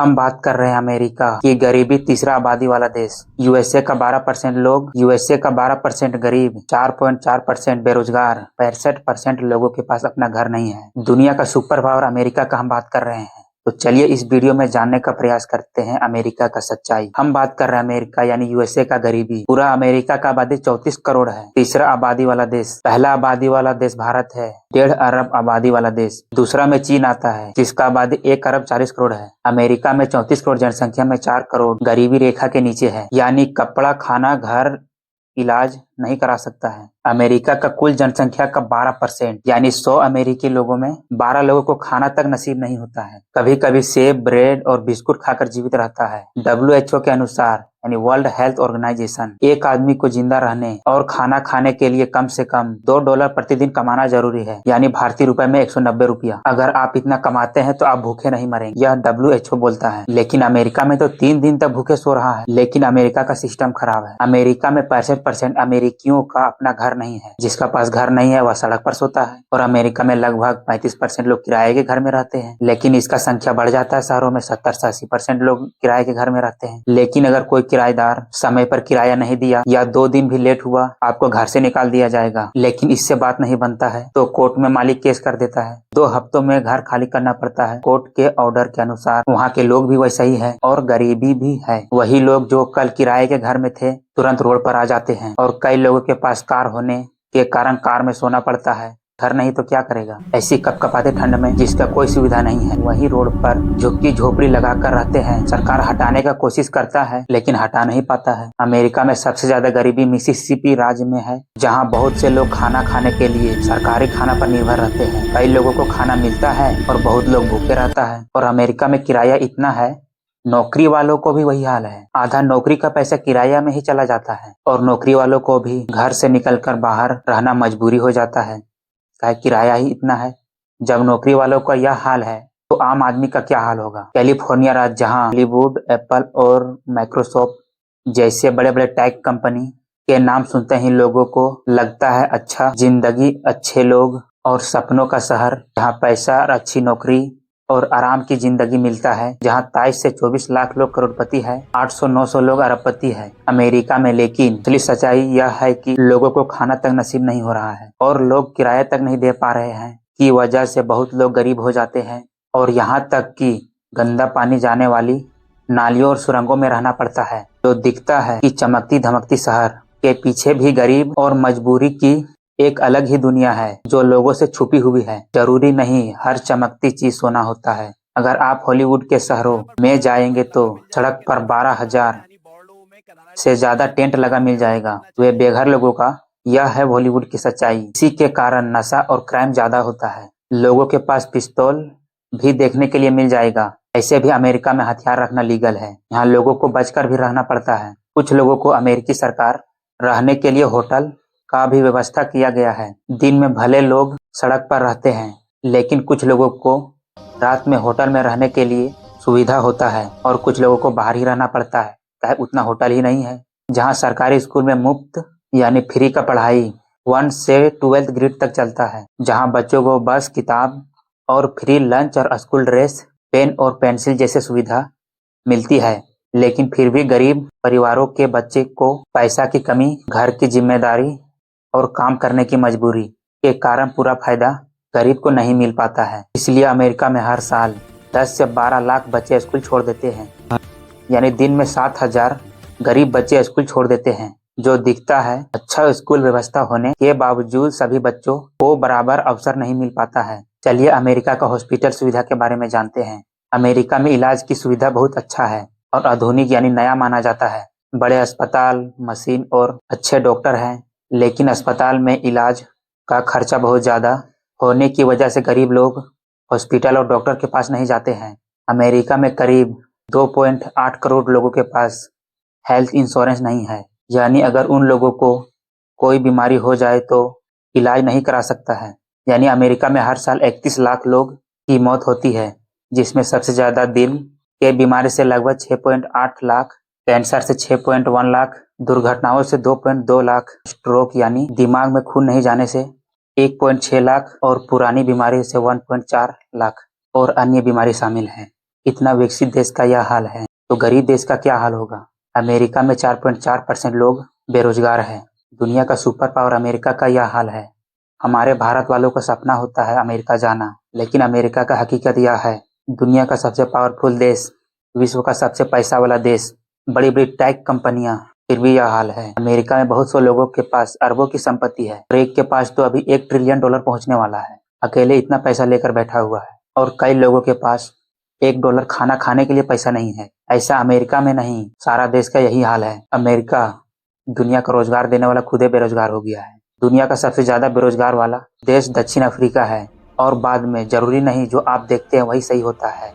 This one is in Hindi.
हम बात कर रहे हैं अमेरिका की गरीबी तीसरा आबादी वाला देश। यूएसए का 12% लोग, यूएसए का 12% गरीब, 4.4% बेरोजगार, 65% लोगों के पास अपना घर नहीं है। दुनिया का सुपर पावर अमेरिका का हम बात कर रहे हैं। तो चलिए इस वीडियो में जानने का प्रयास करते हैं अमेरिका का सच्चाई। हम बात कर रहे हैं अमेरिका यानी यूएसए का गरीबी। पूरा अमेरिका का आबादी 34 करोड़ है। तीसरा आबादी वाला देश, पहला आबादी वाला देश भारत है, 1.5 अरब आबादी वाला देश। दूसरा में चीन आता है जिसका आबादी 1 अरब 40 करोड़ है। अमेरिका में 34 करोड़ जनसंख्या में 4 करोड़ गरीबी रेखा के नीचे है, यानी कपड़ा, खाना, घर, इलाज नहीं करा सकता है। अमेरिका का कुल जनसंख्या का 12% यानी 100 अमेरिकी लोगों में 12 लोगों को खाना तक नसीब नहीं होता है। कभी कभी सेब, ब्रेड और बिस्कुट खाकर जीवित रहता है। WHO के अनुसार यानी वर्ल्ड हेल्थ ऑर्गेनाइजेशन, एक आदमी को जिंदा रहने और खाना खाने के लिए कम से कम $2 प्रतिदिन कमाना जरूरी है, यानी भारतीय रुपए में 190 रुपया। अगर आप इतना कमाते हैं तो आप भूखे नहीं मरेंगे, यह WHO बोलता है। लेकिन अमेरिका में तो 3 दिन तक भूखे सो रहा है। लेकिन अमेरिका का सिस्टम खराब है। अमेरिका में 65% अमेरिकियों का अपना घर नहीं है। जिसका पास घर नहीं है वह सड़क पर सोता है। और अमेरिका में लगभग 35% लोग किराए के घर में रहते हैं। लेकिन इसका संख्या बढ़ जाता है शहरों में, 70 से 80% लोग किराए के घर में रहते हैं। लेकिन अगर कोई किराएदार समय पर किराया नहीं दिया या 2 दिन भी लेट हुआ, आपको घर से निकाल दिया जाएगा। लेकिन इससे बात नहीं बनता है तो कोर्ट में मालिक केस कर देता है। 2 हफ्तों में घर खाली करना पड़ता है। कोर्ट के ऑर्डर के अनुसार वहाँ के लोग भी वैसे ही है और गरीबी भी है। वही लोग जो कल किराए के घर में थे तुरंत रोड पर आ जाते हैं। और कई लोगों के पास कार होने के कारण कार में सोना पड़ता है। घर नहीं तो क्या करेगा। ऐसी कपकपाते ठंड में जिसका कोई सुविधा नहीं है, वही रोड पर झुग्गी झोपड़ी लगाकर रहते हैं। सरकार हटाने का कोशिश करता है लेकिन हटा नहीं पाता है। अमेरिका में सबसे ज्यादा गरीबी मिसिसिपी राज्य में है, जहां बहुत से लोग खाना खाने के लिए सरकारी खाना पर निर्भर रहते हैं। कई लोगों को खाना मिलता है और बहुत लोग भूखे रहता है। और अमेरिका में किराया इतना है, नौकरी वालों को भी वही हाल है। आधा नौकरी का पैसा किराया में ही चला जाता है और नौकरी वालों को भी घर से निकलकर बाहर रहना मजबूरी हो जाता है, किराया ही इतना है। जब नौकरी वालों का यह हाल है तो आम आदमी का क्या हाल होगा। कैलिफोर्निया राज्य, जहां हॉलीवुड, एप्पल और माइक्रोसॉफ्ट जैसे बड़े बड़े टेक कंपनी के नाम सुनते ही लोगों को लगता है अच्छा जिंदगी, अच्छे लोग और सपनों का शहर, जहां पैसा और अच्छी नौकरी और आराम की जिंदगी मिलता है। जहां 23 से 24 लाख लोग करोड़पति है, 800-900 लोग अरबपति है अमेरिका में। लेकिन असली सच्चाई यह है कि लोगों को खाना तक नसीब नहीं हो रहा है और लोग किराया तक नहीं दे पा रहे हैं की वजह से बहुत लोग गरीब हो जाते हैं। और यहाँ तक कि गंदा पानी जाने वाली नालियों और सुरंगों में रहना पड़ता है। जो दिखता है कि चमकती धमकती शहर के पीछे भी गरीब और मजबूरी की एक अलग ही दुनिया है जो लोगों से छुपी हुई है। जरूरी नहीं हर चमकती चीज सोना होता है। अगर आप हॉलीवुड के शहरों में जाएंगे तो सड़क पर 12,000 से ज्यादा टेंट लगा मिल जाएगा वे बेघर लोगों का। यह है बॉलीवुड की सच्चाई। इसी के कारण नशा और क्राइम ज्यादा होता है। लोगों के पास पिस्तौल भी देखने के लिए मिल जाएगा। ऐसे भी अमेरिका में हथियार रखना लीगल है। यहाँ लोगों को बचकर भी रहना पड़ता है। कुछ लोगों को अमेरिकी सरकार रहने के लिए होटल का भी व्यवस्था किया गया है। दिन में भले लोग सड़क पर रहते हैं लेकिन कुछ लोगों को रात में होटल में रहने के लिए सुविधा होता है और कुछ लोगों को बाहर ही रहना पड़ता है, चाहे उतना होटल ही नहीं है। जहां सरकारी स्कूल में मुफ्त यानी फ्री का पढ़ाई 1 से 12th ग्रेड तक चलता है, जहां बच्चों को बस, किताब और फ्री लंच और स्कूल ड्रेस, पेन और पेंसिल जैसे सुविधा मिलती है। लेकिन फिर भी गरीब परिवारों के बच्चे को पैसा की कमी, घर की जिम्मेदारी और काम करने की मजबूरी के कारण पूरा फायदा गरीब को नहीं मिल पाता है। इसलिए अमेरिका में हर साल 10 से 12 लाख बच्चे स्कूल छोड़ देते हैं, यानी दिन में 7,000 गरीब बच्चे स्कूल छोड़ देते हैं। जो दिखता है अच्छा स्कूल व्यवस्था होने के बावजूद सभी बच्चों को बराबर अवसर नहीं मिल पाता है। चलिए अमेरिका का हॉस्पिटल सुविधा के बारे में जानते हैं। अमेरिका में इलाज की सुविधा बहुत अच्छा है और आधुनिक यानी नया माना जाता है। बड़े अस्पताल, मशीन और अच्छे डॉक्टर हैं। लेकिन अस्पताल में इलाज का खर्चा बहुत ज्यादा होने की वजह से गरीब लोग हॉस्पिटल और डॉक्टर के पास नहीं जाते हैं। अमेरिका में करीब 2.8 करोड़ लोगों के पास हेल्थ इंश्योरेंस नहीं है, यानी अगर उन लोगों को कोई बीमारी हो जाए तो इलाज नहीं करा सकता है। यानी अमेरिका में हर साल 31 लाख लोग की मौत होती है, जिसमें सबसे ज्यादा दिल के बीमारी से लगभग 6.8 लाख, कैंसर से 6.1 लाख, दुर्घटनाओं से 2.2 लाख, स्ट्रोक यानी दिमाग में खून नहीं जाने से 1.6 लाख और पुरानी बीमारी से 1.4 लाख और अन्य बीमारी शामिल है। इतना विकसित देश का यह हाल है तो गरीब देश का क्या हाल होगा। अमेरिका में 4.4% लोग बेरोजगार हैं। दुनिया का सुपर पावर अमेरिका का यह हाल है। हमारे भारत वालों का सपना होता है अमेरिका जाना, लेकिन अमेरिका का हकीकत यह है, दुनिया का सबसे पावरफुल देश, विश्व का सबसे पैसा वाला देश, बड़ी बड़ी टेक कंपनियां, फिर भी यह हाल है। अमेरिका में बहुत से लोगों के पास अरबों की संपत्ति है और एक के पास तो अभी $1 ट्रिलियन पहुंचने वाला है। अकेले इतना पैसा लेकर बैठा हुआ है और कई लोगों के पास $1 खाना खाने के लिए पैसा नहीं है। ऐसा अमेरिका में नहीं, सारा देश का यही हाल है। अमेरिका दुनिया का रोजगार देने वाला खुद ही बेरोजगार हो गया है। दुनिया का सबसे ज्यादा बेरोजगार वाला देश दक्षिण अफ्रीका है और बाद में जरूरी नहीं जो आप देखते हैं वही सही होता है।